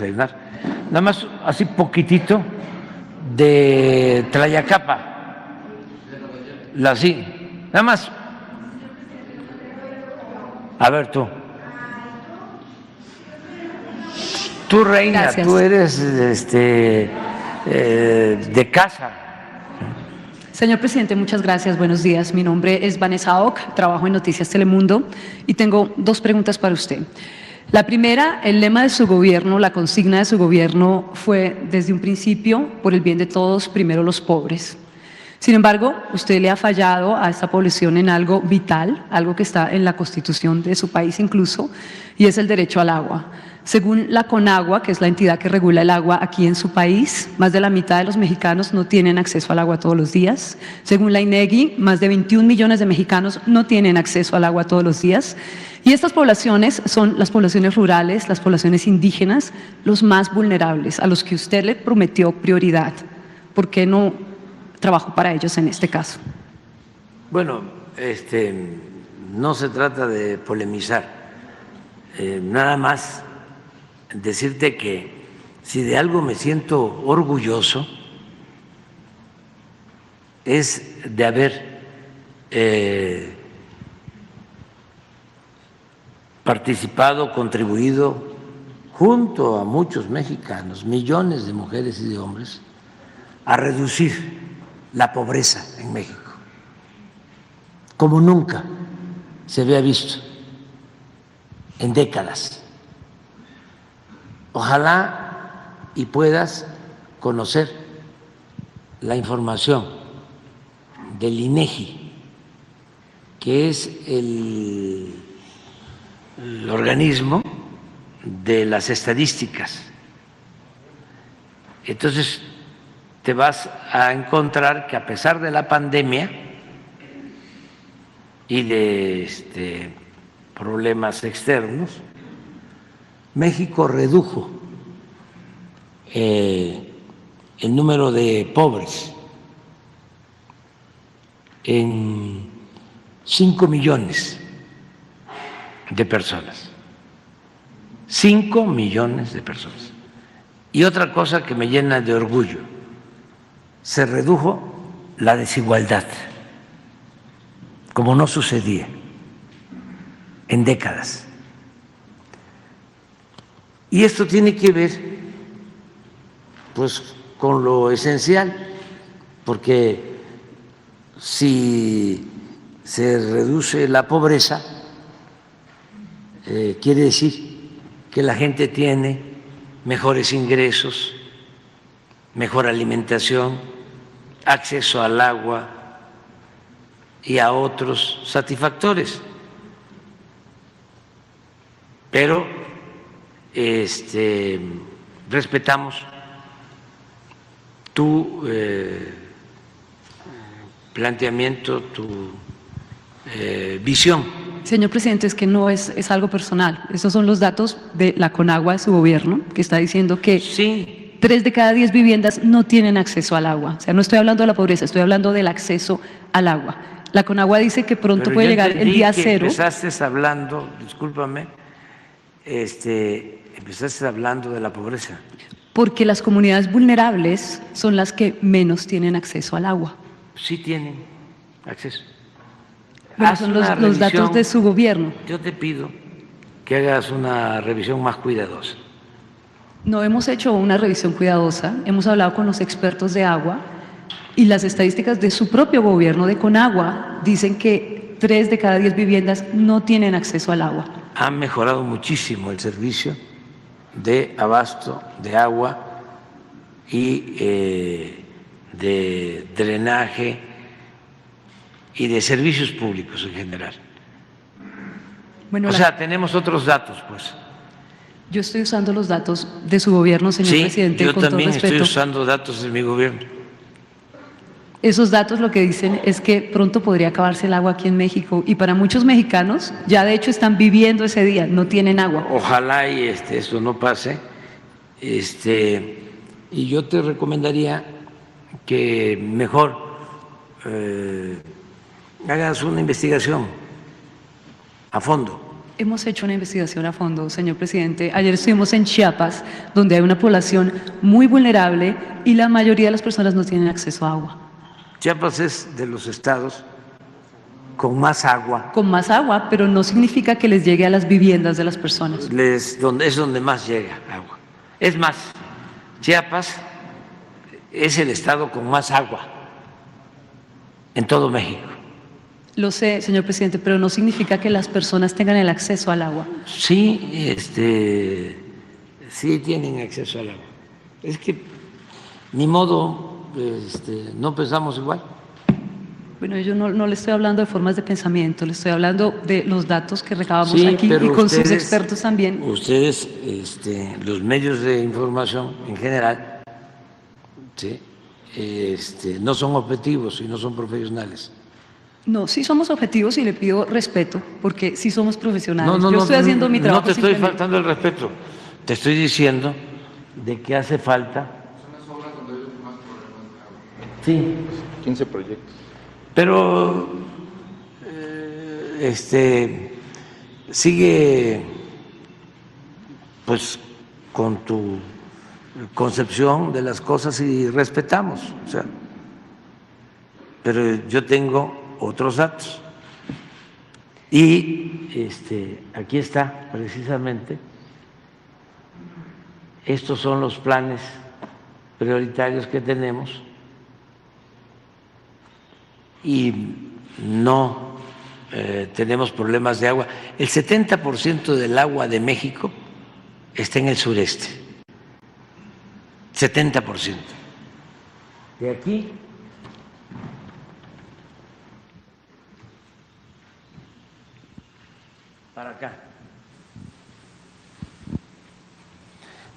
desayunar. Nada más así poquitito de Tlayacapa, sí, nada más. A ver tú. Tú, reina, Gracias. tú eres de casa. Señor presidente, muchas gracias. Buenos días. Mi nombre es Vanessa Ock, trabajo en Noticias Telemundo y tengo dos preguntas para usted. La primera, el lema de su gobierno, la consigna de su gobierno fue desde un principio, por el bien de todos, primero los pobres. Sin embargo, usted le ha fallado a esta población en algo vital, algo que está en la Constitución de su país incluso, y es el derecho al agua. Según la CONAGUA, que es la entidad que regula el agua aquí en su país, más de la mitad de los mexicanos no tienen acceso al agua todos los días. Según la INEGI, más de 21 millones de mexicanos no tienen acceso al agua todos los días. Y estas poblaciones son las poblaciones rurales, las poblaciones indígenas, los más vulnerables, a los que usted le prometió prioridad. ¿Por qué no trabajó para ellos en este caso? Bueno, no se trata de polemizar, nada más decirte que si de algo me siento orgulloso es de haber participado, contribuido junto a muchos mexicanos, millones de mujeres y de hombres, a reducir la pobreza en México, como nunca se había visto en décadas. Ojalá y puedas conocer la información del INEGI, que es el organismo de las estadísticas. Entonces, te vas a encontrar que a pesar de la pandemia y de problemas externos, México redujo el número de pobres en 5 millones de personas. 5 millones de personas. Y otra cosa que me llena de orgullo, se redujo la desigualdad, como no sucedía en décadas. Y esto tiene que ver, pues, con lo esencial, porque si se reduce la pobreza, quiere decir que la gente tiene mejores ingresos, mejor alimentación, acceso al agua y a otros satisfactores. Pero respetamos tu planteamiento, tu visión. Señor presidente, es que no es algo personal. Esos son los datos de la CONAGUA de su gobierno, que está diciendo que sí, 3 de cada 10 viviendas no tienen acceso al agua. O sea, no estoy hablando de la pobreza, estoy hablando del acceso al agua. La CONAGUA dice que pronto pero puede yo llegar el día que cero. Empezaste hablando, discúlpame, empezaste hablando de la pobreza. Porque las comunidades vulnerables son las que menos tienen acceso al agua. Sí tienen acceso. Bueno, son los datos de su gobierno. Yo te pido que hagas una revisión más cuidadosa. No hemos hecho una revisión cuidadosa, hemos hablado con los expertos de agua y las estadísticas de su propio gobierno de Conagua dicen que 3 de cada 10 viviendas no tienen acceso al agua. Ha mejorado muchísimo el servicio de abasto de agua y de drenaje y de servicios públicos en general. Bueno, o sea, tenemos otros datos, pues. Yo estoy usando los datos de su gobierno, señor presidente, yo con todo también respeto. estoy usando datos de mi gobierno. Esos datos lo que dicen es que pronto podría acabarse el agua aquí en México y para muchos mexicanos ya de hecho están viviendo ese día, no tienen agua. Ojalá y esto no pase. Y yo te recomendaría que mejor hagas una investigación a fondo. hemos hecho una investigación a fondo, señor presidente. Ayer estuvimos en Chiapas, donde hay una población muy vulnerable y la mayoría de las personas no tienen acceso a agua. Chiapas es de los estados con más agua. Con más agua, pero no significa que les llegue a las viviendas de las personas. Es donde más llega agua. Es más, Chiapas es el estado con más agua en todo México. Lo sé, señor presidente, pero no significa que las personas tengan el acceso al agua. Sí, sí tienen acceso al agua. Es que ni modo, no pensamos igual. Bueno, yo no le estoy hablando de formas de pensamiento, le estoy hablando de los datos que recabamos Sí, aquí pero y con ustedes, sus expertos también. Ustedes, los medios de información en general, ¿sí? No son objetivos y no son profesionales. No, sí somos objetivos y le pido respeto, porque sí somos profesionales. No, yo estoy haciendo mi trabajo. No te estoy simplemente. faltando el respeto, te estoy diciendo de que hace falta. Son las obras donde hay más problemas. Sí. 15 proyectos. Pero sigue pues con tu concepción de las cosas y respetamos, o sea, pero yo tengo otros datos y aquí está precisamente, estos son los planes prioritarios que tenemos y no tenemos problemas de agua. El 70% del agua de México está en el sureste, 70%. De aquí para acá.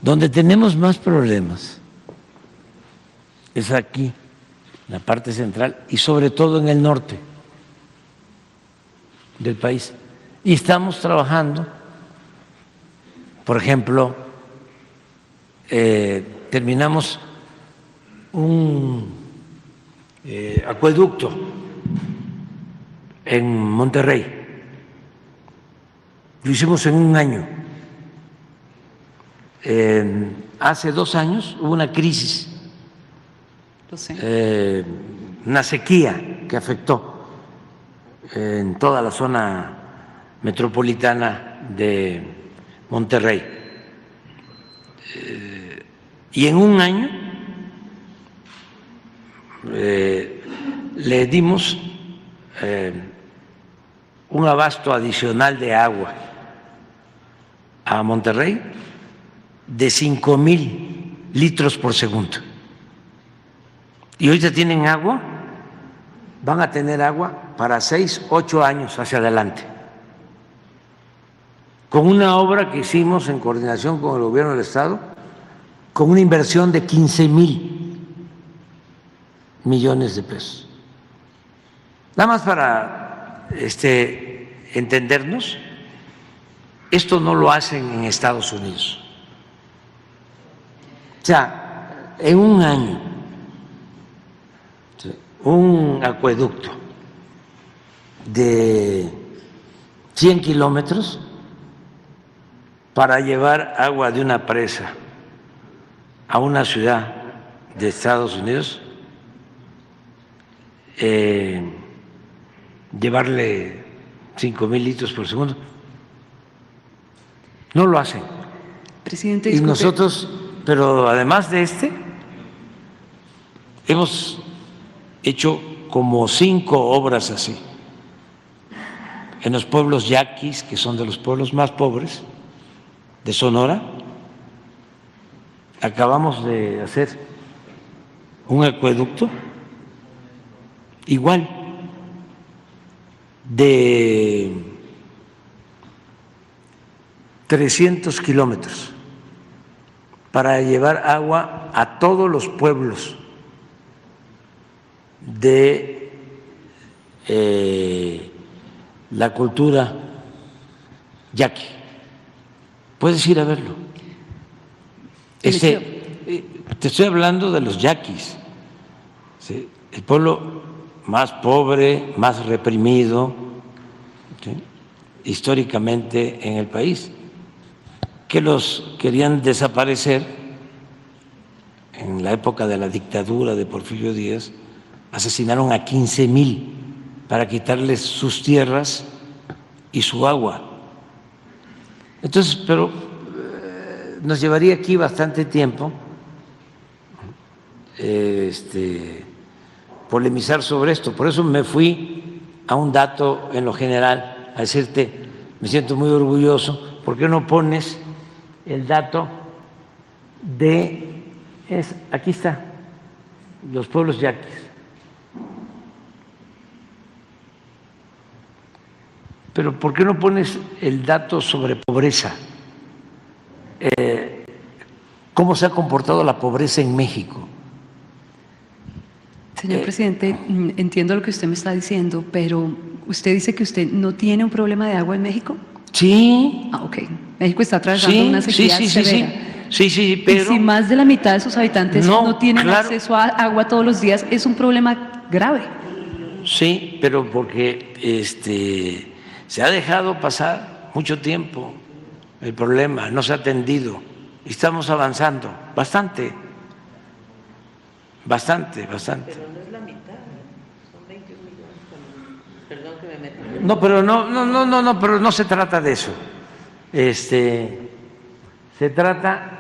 Donde tenemos más problemas es aquí, en la parte central y sobre todo en el norte del país. Y estamos trabajando, por ejemplo, terminamos un acueducto en Monterrey. Lo hicimos en un año. Hace 2 años hubo una crisis, Lo sé. una sequía que afectó en toda la zona metropolitana de Monterrey. Y en un año le dimos un abasto adicional de agua a Monterrey de 5,000 litros por segundo. Y ahorita tienen agua, van a tener agua para 6, 8 años hacia adelante. Con una obra que hicimos en coordinación con el gobierno del Estado, con una inversión de 15,000 millones de pesos. Nada más para entendernos, esto no lo hacen en Estados Unidos. O sea, en un año, un acueducto de 100 kilómetros para llevar agua de una presa a una ciudad de Estados Unidos, llevarle 5,000 litros por segundo. No lo hacen. Presidente, Y disculpe. nosotros, pero además de hemos hecho como 5 obras así en los pueblos yaquis, que son de los pueblos más pobres de Sonora. Acabamos de hacer un acueducto igual de 300 kilómetros para llevar agua a todos los pueblos de la cultura yaqui. Puedes ir a verlo. Te estoy hablando de los yaquis, ¿sí? El pueblo más pobre, más reprimido, ¿sí? históricamente en el país, que los querían desaparecer en la época de la dictadura de Porfirio Díaz, asesinaron a 15,000 para quitarles sus tierras y su agua. Entonces, pero nos llevaría aquí bastante tiempo polemizar sobre esto. Por eso me fui a un dato en lo general, a decirte, me siento muy orgulloso. ¿Por qué no pones el dato aquí está, los pueblos yaquis? Pero ¿por qué no pones el dato sobre pobreza? ¿Cómo se ha comportado la pobreza en México? Señor presidente, entiendo lo que usted me está diciendo, pero usted dice que usted no tiene un problema de agua en México. Sí. Ah, ok. México está atravesando una sequía severa. Sí, pero... Y si más de la mitad de sus habitantes no tienen claro, acceso a agua todos los días, es un problema grave. Sí, pero porque se ha dejado pasar mucho tiempo el problema, no se ha atendido. Estamos avanzando bastante. Pero no es la mitad, son 21 millones. Perdón que me meta. No, pero pero no se trata de eso. Se trata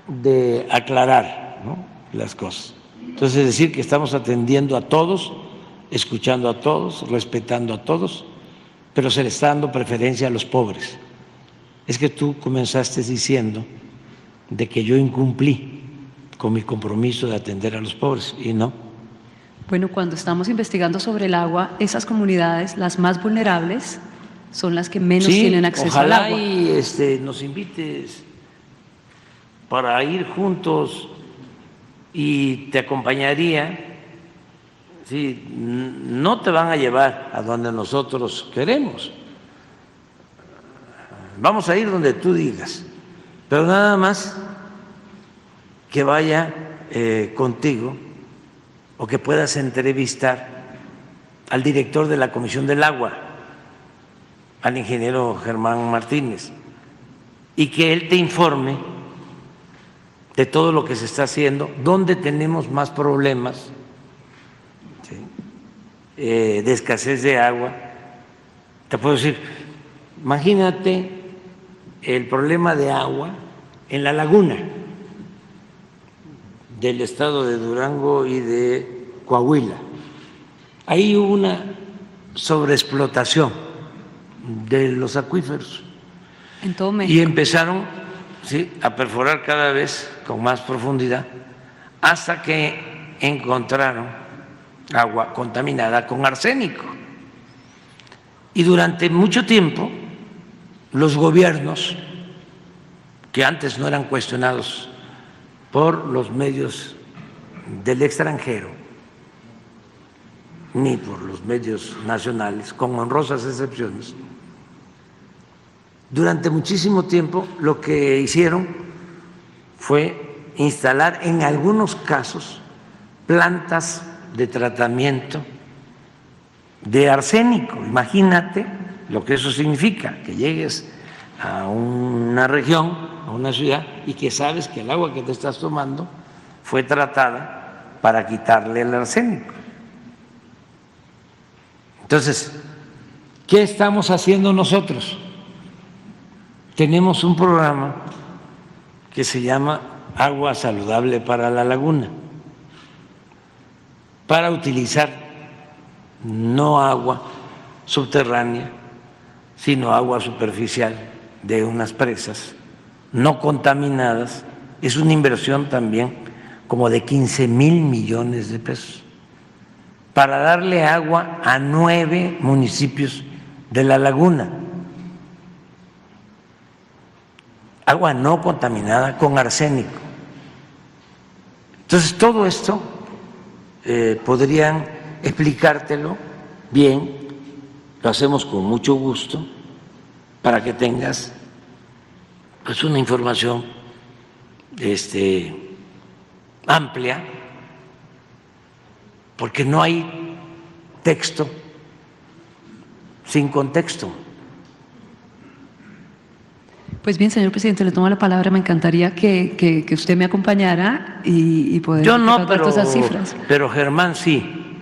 de aclarar, ¿no?, las cosas. Entonces, decir que estamos atendiendo a todos, escuchando a todos, respetando a todos, pero se le está dando preferencia a los pobres. Es que tú comenzaste diciendo de que yo incumplí con mi compromiso de atender a los pobres, y no. Bueno, cuando estamos investigando sobre el agua, esas comunidades, las más vulnerables, son las que menos tienen acceso al agua. Ojalá y nos invites para ir juntos y te acompañaría. Sí, no te van a llevar a donde nosotros queremos. Vamos a ir donde tú digas, pero nada más que vaya contigo o que puedas entrevistar al director de la Comisión del Agua, al ingeniero Germán Martínez, y que él te informe de todo lo que se está haciendo, dónde tenemos más problemas, ¿sí?, de escasez de agua. Te puedo decir, imagínate el problema de agua en la laguna del estado de Durango y de Coahuila. Ahí hubo una sobreexplotación de los acuíferos. En todo México. Y empezaron, ¿sí?, a perforar cada vez con más profundidad hasta que encontraron agua contaminada con arsénico. Y durante mucho tiempo los gobiernos, que antes no eran cuestionados por los medios del extranjero ni por los medios nacionales, con honrosas excepciones, durante muchísimo tiempo lo que hicieron fue instalar en algunos casos plantas de tratamiento de arsénico. Imagínate lo que eso significa, que llegues a una región, a una ciudad, y que sabes que el agua que te estás tomando fue tratada para quitarle el arsénico. Entonces, ¿qué estamos haciendo nosotros? Tenemos un programa que se llama Agua Saludable para la Laguna, para utilizar no agua subterránea, sino agua superficial de unas presas no contaminadas. Es una inversión también como de 15,000 millones de pesos para darle agua a 9 municipios de la laguna. Agua no contaminada con arsénico. Entonces, todo esto podrían explicártelo bien, lo hacemos con mucho gusto para que tengas pues una información amplia, porque no hay texto sin contexto. Pues bien, señor presidente, le tomo la palabra. Me encantaría que usted me acompañara y poder Yo no, recordar todas esas cifras. pero Germán sí.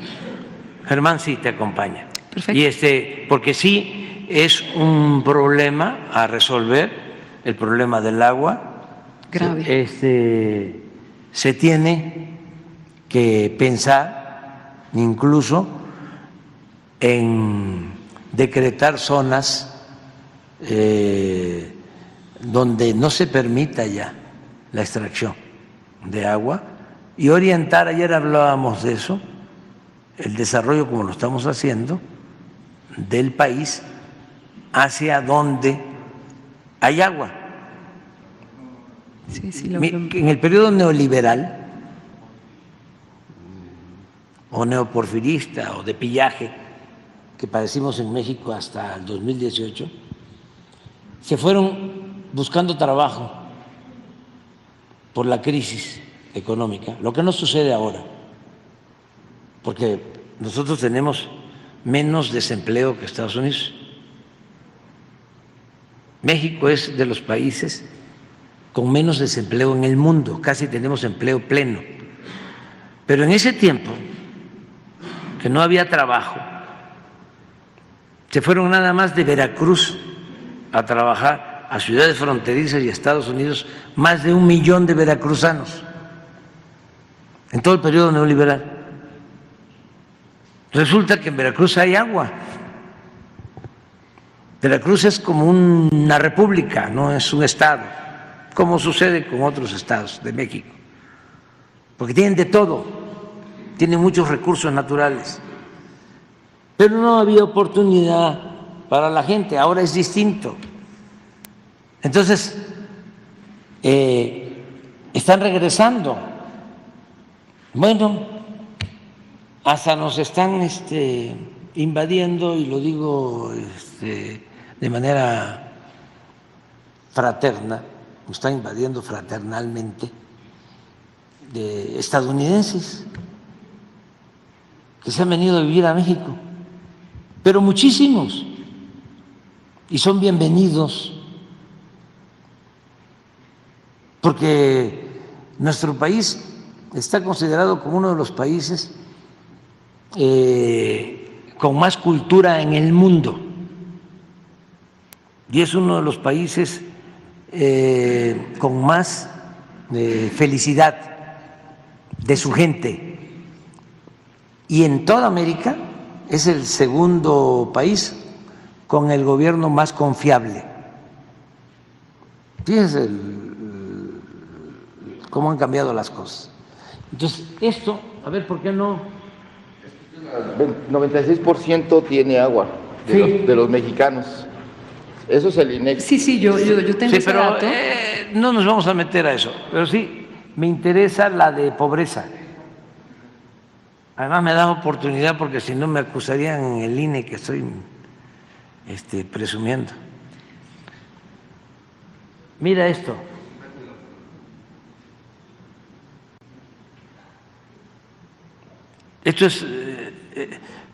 Germán sí te acompaña. Perfecto. Y porque sí es un problema a resolver, el problema del agua. Grave. Se tiene que pensar incluso en decretar zonas donde no se permita ya la extracción de agua y orientar, ayer hablábamos de eso, el desarrollo como lo estamos haciendo del país hacia donde hay agua. Sí, sí, En el periodo neoliberal o neoporfirista o de pillaje que padecimos en México hasta el 2018, se fueron buscando trabajo por la crisis económica, lo que no sucede ahora, porque nosotros tenemos menos desempleo que Estados Unidos. México es de los países con menos desempleo en el mundo, casi tenemos empleo pleno. Pero en ese tiempo, que no había trabajo, se fueron nada más de Veracruz a trabajar a ciudades fronterizas y a Estados Unidos más de 1 millón de veracruzanos en todo el periodo neoliberal. Resulta que en Veracruz hay agua. Veracruz es como una república, no es un estado, como sucede con otros estados de México, porque tienen de todo, tienen muchos recursos naturales, pero no había oportunidad para la gente, ahora es distinto. Entonces, están regresando. Bueno, hasta nos están invadiendo, y lo digo de manera fraterna, nos están invadiendo fraternalmente de estadounidenses que se han venido a vivir a México, pero muchísimos, y son bienvenidos, porque nuestro país está considerado como uno de los países con más cultura en el mundo y es uno de los países con más felicidad de su gente, y en toda América es el segundo país con el gobierno más confiable. Fíjense cómo han cambiado las cosas. Entonces, esto, a ver, ¿por qué no? El 96% tiene agua de los mexicanos. Eso es el INEGI. Sí, yo tengo Sí, ese pero dato. no nos vamos a meter a eso, pero sí me interesa la de pobreza. Además me da oportunidad porque si no me acusarían en el INE que estoy presumiendo. Mira esto. Esto es,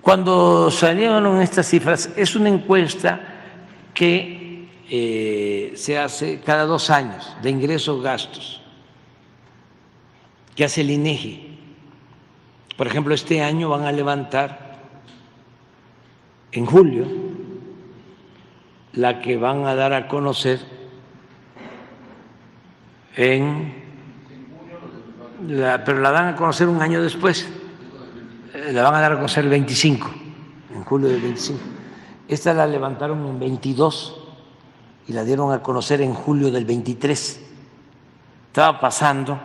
cuando salieron estas cifras, es una encuesta que se hace cada 2 años de ingresos-gastos, que hace el INEGI. Por ejemplo, este año van a levantar en julio la que van a dar a conocer pero la dan a conocer un año después. La van a dar a conocer el 25, en julio del 25. Esta la levantaron en 22 y la dieron a conocer en julio del 23. Estaba pasando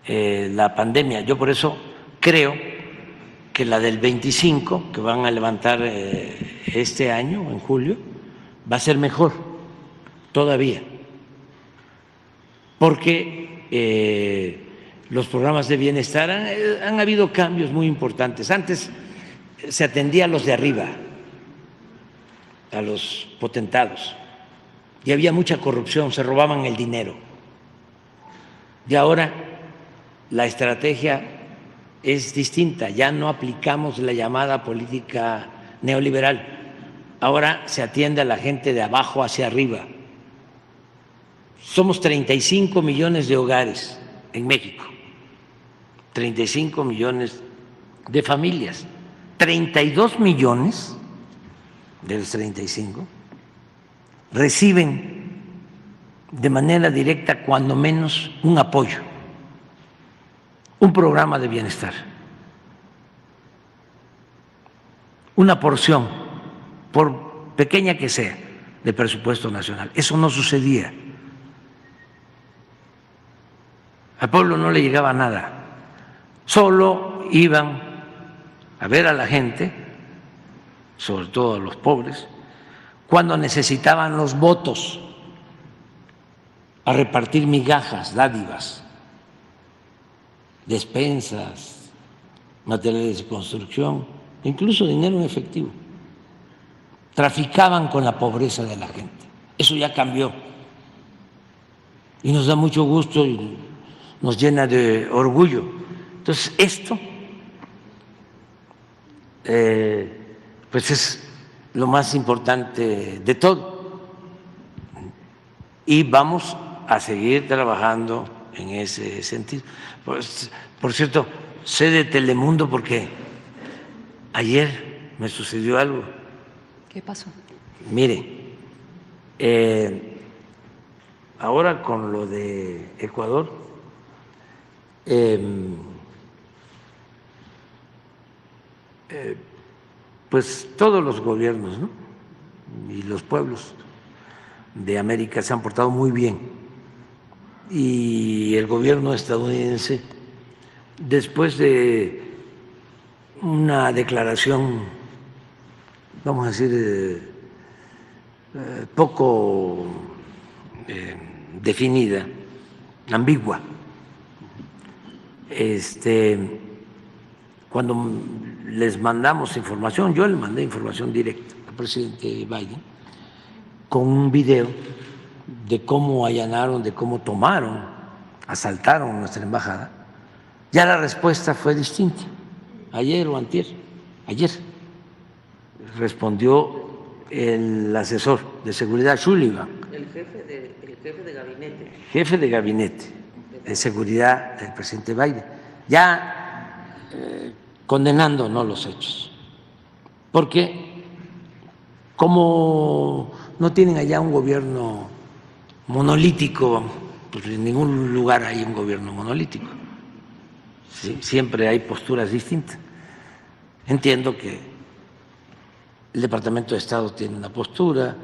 la pandemia. Yo por eso creo que la del 25, que van a levantar este año, en julio, va a ser mejor todavía, porque los programas de bienestar han habido cambios muy importantes. Antes se atendía a los de arriba, a los potentados, y había mucha corrupción, se robaban el dinero. Y ahora la estrategia es distinta, ya no aplicamos la llamada política neoliberal, ahora se atiende a la gente de abajo hacia arriba, somos 35 millones de hogares en México, 35 millones de familias, 32 millones de los 35 reciben de manera directa cuando menos un apoyo, un programa de bienestar, una porción, por pequeña que sea, de presupuesto nacional. Eso no sucedía. Al pueblo no le llegaba nada, solo iban a ver a la gente, sobre todo a los pobres, cuando necesitaban los votos, a repartir migajas, dádivas, despensas, materiales de construcción, incluso dinero en efectivo. Traficaban con la pobreza de la gente. Eso ya cambió y nos da mucho gusto y nos llena de orgullo. Entonces, esto pues es lo más importante de todo y vamos a seguir trabajando en ese sentido. Pues, por cierto, sé de Telemundo porque ayer me sucedió algo. ¿Qué pasó? Mire, ahora con lo de Ecuador, pues todos los gobiernos, ¿no?, y los pueblos de América se han portado muy bien y el gobierno estadounidense, después de una declaración, vamos a decir, poco definida, ambigua, cuando les mandamos información, yo le mandé información directa al presidente Biden con un video de cómo allanaron, de cómo tomaron, asaltaron nuestra embajada, ya la respuesta fue distinta. Ayer o antier, ayer respondió el asesor de seguridad Sullivan, el jefe de gabinete. Jefe de gabinete de seguridad del presidente Biden, ya condenando no los hechos, porque como no tienen allá un gobierno monolítico, pues en ningún lugar hay un gobierno monolítico, ¿sí? Siempre hay posturas distintas. Entiendo que el Departamento de Estado tiene una postura,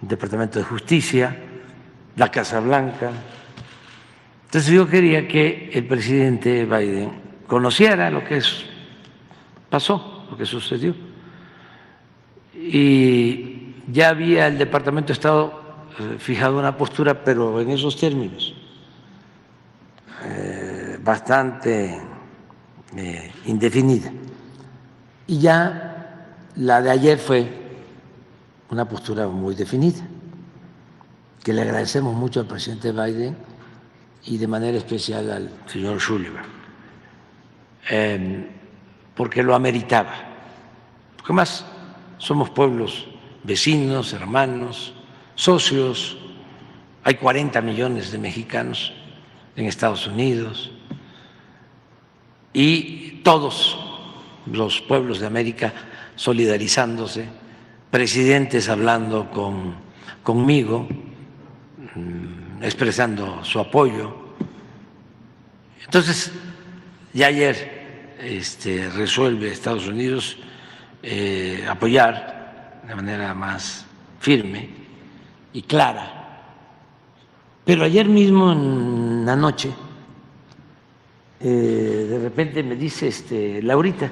el Departamento de Justicia, la Casa Blanca. Entonces yo quería que el presidente Biden conociera lo que pasó, lo que sucedió. Y ya había el Departamento de Estado fijado una postura, pero en esos términos, bastante indefinida. Y ya la de ayer fue una postura muy definida, que le agradecemos mucho al presidente Biden y de manera especial al señor Sullivan, porque lo ameritaba. Porque más somos pueblos vecinos, hermanos, socios, hay 40 millones de mexicanos en Estados Unidos y todos los pueblos de América solidarizándose, presidentes hablando conmigo, expresando su apoyo. Entonces, ya ayer resuelve Estados Unidos apoyar de manera más firme y clara. Pero ayer mismo en la noche, de repente me dice Laura,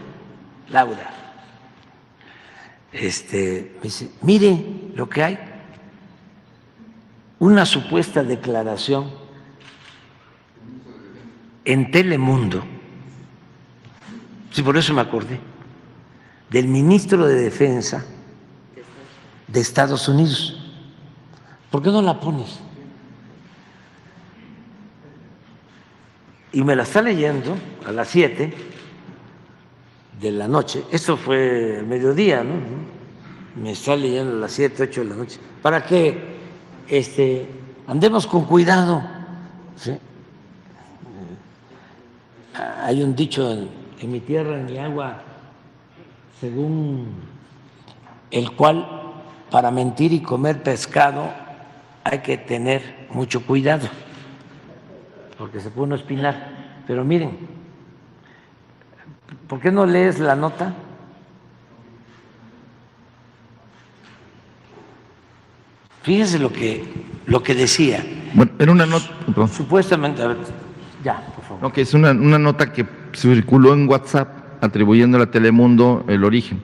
me dice, mire lo que hay, una supuesta declaración en Telemundo, sí, por eso me acordé, del ministro de Defensa de Estados Unidos. ¿Por qué no la pones? Y me la está leyendo a las 7 de la noche, esto fue el mediodía, ¿no? Me está leyendo a las 7, 8 de la noche. ¿Para qué andemos con cuidado, ¿sí? Hay un dicho en mi tierra, en mi agua, según el cual para mentir y comer pescado hay que tener mucho cuidado, porque se puede uno espinar. Pero miren, ¿por qué no lees la nota? Fíjense lo que decía. Bueno, era una nota, perdón. Supuestamente, a ver, ya, por favor. No, que es una nota que circuló en WhatsApp atribuyendo a Telemundo el origen,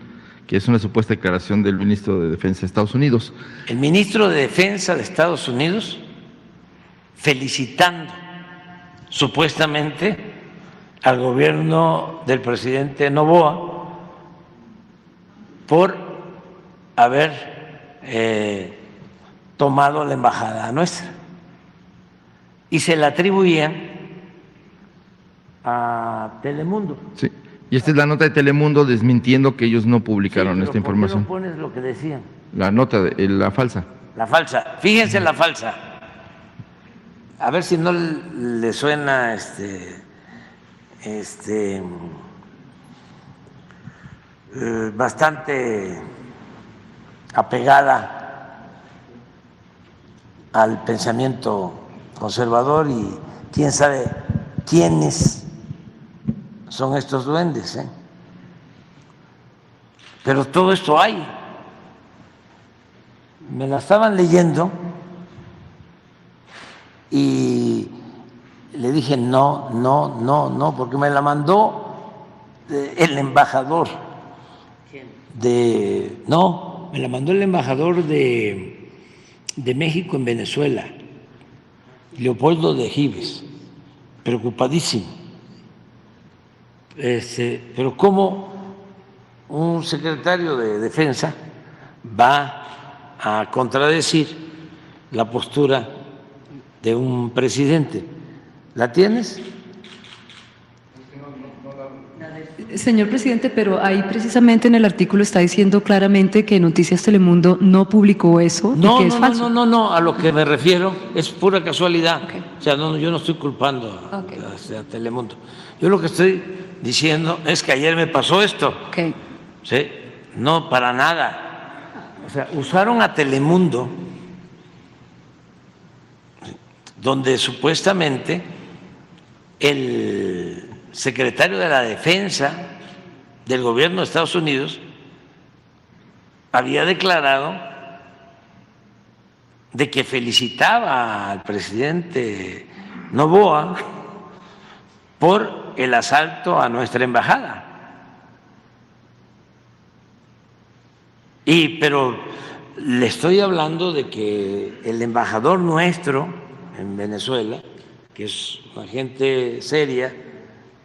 que es una supuesta declaración del ministro de Defensa de Estados Unidos. El ministro de Defensa de Estados Unidos felicitando supuestamente al gobierno del presidente Noboa por haber tomado la embajada nuestra y se la atribuían a Telemundo. Sí, y esta es la nota de Telemundo desmintiendo que ellos no publicaron Sí, esta pero información. ¿por qué no pones lo que decían? La nota, la falsa. La falsa. Fíjense en la falsa. A ver si no le suena bastante apegada al pensamiento conservador y quién sabe quiénes son estos duendes, ¿eh? Pero todo esto hay. Me la estaban leyendo y le dije no, porque me la mandó el embajador me la mandó el embajador de México en Venezuela, Leopoldo de Gives, preocupadísimo. Pero ¿cómo un secretario de Defensa va a contradecir la postura de un presidente? ¿La tienes? Señor presidente, pero ahí precisamente en el artículo está diciendo claramente que Noticias Telemundo no publicó eso y que es falso. No, a lo que me refiero es pura casualidad. Okay. O sea, yo no estoy culpando a Telemundo. Yo lo que estoy diciendo es que ayer me pasó esto. Okay. ¿Sí? No, para nada. O sea, usaron a Telemundo, donde supuestamente el secretario de la Defensa del gobierno de Estados Unidos había declarado de que felicitaba al presidente Noboa por el asalto a nuestra embajada. Pero le estoy hablando de que el embajador nuestro en Venezuela, que es una gente seria,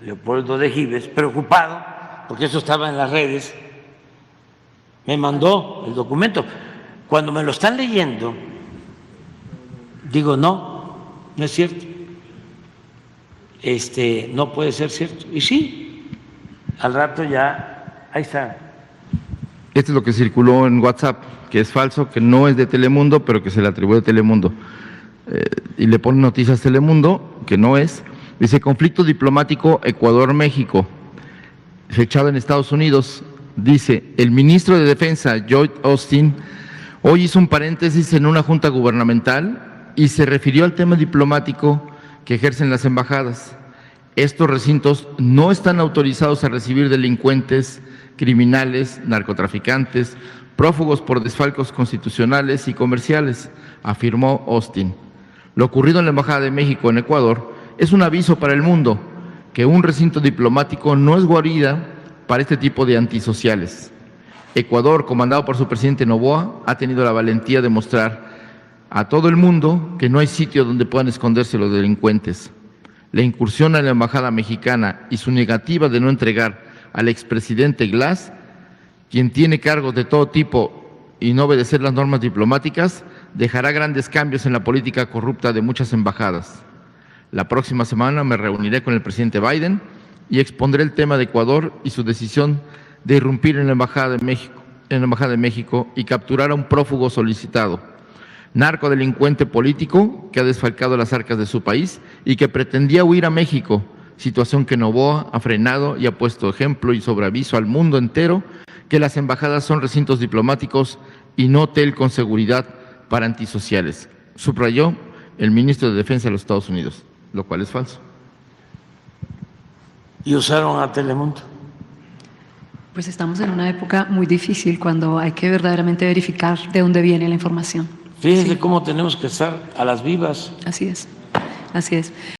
Leopoldo de Gives, preocupado, porque eso estaba en las redes, me mandó el documento. Cuando me lo están leyendo, digo, no es cierto. No puede ser cierto. Y sí, al rato ya, ahí está. Esto es lo que circuló en WhatsApp, que es falso, que no es de Telemundo, pero que se le atribuye a Telemundo. Y le pone Noticias Telemundo, que no es. Dice, conflicto diplomático Ecuador-México, fechado en Estados Unidos. Dice, el ministro de Defensa, Lloyd Austin, hoy hizo un paréntesis en una junta gubernamental y se refirió al tema diplomático que ejercen las embajadas. Estos recintos no están autorizados a recibir delincuentes, criminales, narcotraficantes, prófugos por desfalcos constitucionales y comerciales, afirmó Austin. Lo ocurrido en la Embajada de México en Ecuador es un aviso para el mundo que un recinto diplomático no es guarida para este tipo de antisociales. Ecuador, comandado por su presidente Noboa, ha tenido la valentía de mostrar a todo el mundo que no hay sitio donde puedan esconderse los delincuentes. La incursión en la embajada mexicana y su negativa de no entregar al expresidente Glass, quien tiene cargos de todo tipo y no obedecer las normas diplomáticas, dejará grandes cambios en la política corrupta de muchas embajadas. La próxima semana me reuniré con el presidente Biden y expondré el tema de Ecuador y su decisión de irrumpir en la Embajada de México y capturar a un prófugo solicitado. narcodelincuente político que ha desfalcado las arcas de su país y que pretendía huir a México, situación que Novoa ha frenado y ha puesto ejemplo y sobre aviso al mundo entero que las embajadas son recintos diplomáticos y no hotel con seguridad para antisociales, subrayó el ministro de Defensa de los Estados Unidos, lo cual es falso. Y usaron a Telemundo. Pues estamos en una época muy difícil cuando hay que verdaderamente verificar de dónde viene la información. Fíjense Sí. cómo tenemos que estar a las vivas. Así es, así es.